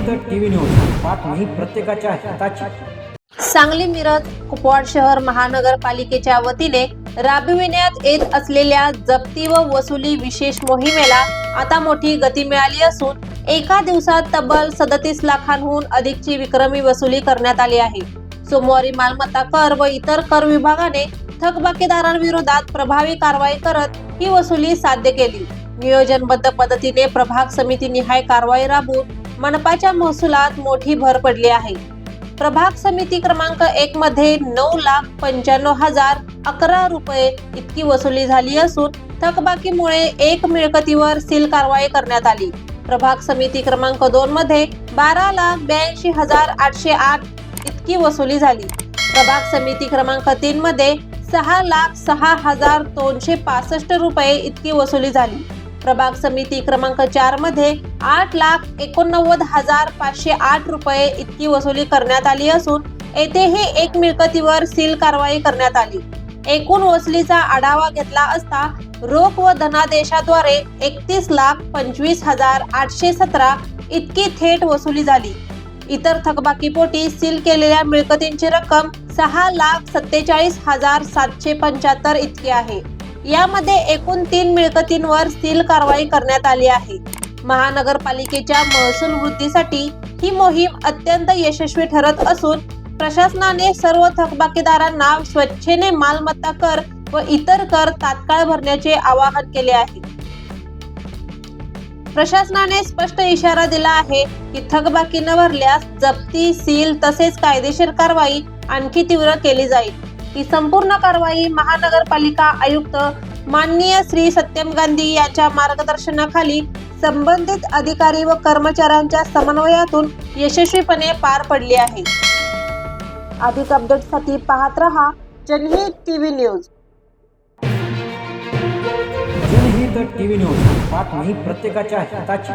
जनहित TV news बातमी प्रत्येकाच्या हिताची। सांगली मिरज कुपवाड शहर महानगरपालिकेच्या वतीने राबविण्यात येत असलेल्या जप्ती व वसुली विशेष मोहिमेला आता मोठी गती मिळाली असून एका दिवसात तब्बल 37 लाखांहून अधिकची विक्रमी वसुली करण्यात आली आहे। सोमवारी मालमत्ता कर व इतर कर विभागाने थकबाकीदारांविरोधात प्रभावी कारवाई करत ही वसुली साध्य केली। नियोजनबद्ध पद्धतीने प्रभाग समिती निहाय कारवाई राबवून मनपाच्या महसुलात मोठी भर पडली आहे। प्रभाग समिती क्रमांक 1 मध्ये 9,95,011 रुपये इतकी वसुली झाली असून थकबाकीमुळे एक मिळकतीवर सील कारवाई करण्यात आली। प्रभाग समिती क्रमांक 2 मध्ये 12,82,808 इतकी वसुली झाली। प्रभाग समिती क्रमांक 3 मध्ये 6,06,265 रुपये इतकी वसुली झाली। प्रभाग समिती क्रमांक 4 मध्ये 8,89,508 रुपये इतकी वसुली करण्यात आली असून येथेही एक मिळकतीवर सील कारवाई करण्यात आली। एकूण वसुलीचा आढावा घेतला असता रोख व धनादेशाद्वारे 31,25,817 इतकी थेट वसुली झाली। इतर थकबाकीपोटी सील केलेल्या मिळकतींची रक्कम 6,47,775 इतकी आहे। यामध्ये एकूण 3 मिळकतींवर सील कारवाई करण्यात आली आहे। महानगरपालिकेच्या महसूल वृद्धीसाठी ही मोहीम अत्यंत यशस्वी ठरत असून प्रशासनाने सर्व थकबाकीदारांना स्वेच्छेने मालमत्ता कर व इतर कर तात्काळ भरण्याचे आवाहन केले आहे। प्रशासनाने स्पष्ट इशारा दिला आहे की थकबाकी न भरल्यास जप्ती, सील तसेच कायदेशीर कारवाई आणखी तीव्र केली जाईल। ही संपूर्ण कारवाई महानगरपालिका आयुक्त माननीय श्री सत्यम गांधी यांच्या मार्गदर्शनाखाली संबंधित अधिकारी व कर्मचाऱ्यांच्या समन्वयातून यशस्वीपणे पार पडली आहे। अधिक अपडेटसाठी पाहत रहा जनहित टीव्ही न्यूज। जनहित टीव्ही न्यूज बातमी प्रत्येकाच्या हिताची।